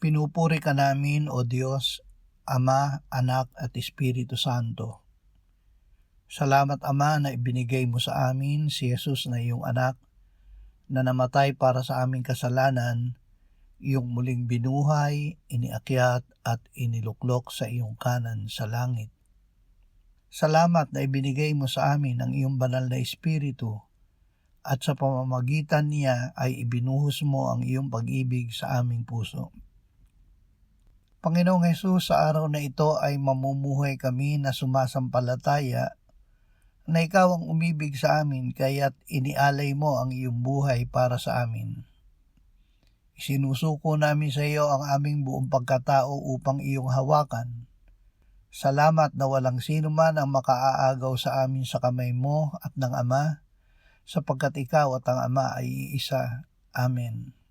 Pinupuri ka namin, O Diyos, Ama, Anak at Espiritu Santo. Salamat, Ama, na ibinigay mo sa amin si Jesus na iyong anak na namatay para sa aming kasalanan, iyong muling binuhay, iniakyat at iniluklok sa iyong kanan sa langit. Salamat na ibinigay mo sa amin ang iyong banal na Espiritu at sa pamamagitan niya ay ibinuhos mo ang iyong pag-ibig sa aming puso. Panginoong Hesus, sa araw na ito ay mamumuhay kami na sumasampalataya na ikaw ang umibig sa amin kaya't inialay mo ang iyong buhay para sa amin. Isinusuko namin sa iyo ang aming buong pagkatao upang iyong hawakan. Salamat na walang sino man ang makaaagaw sa amin sa kamay mo at ng Ama, sapagkat ikaw at ang Ama ay iisa. Amen.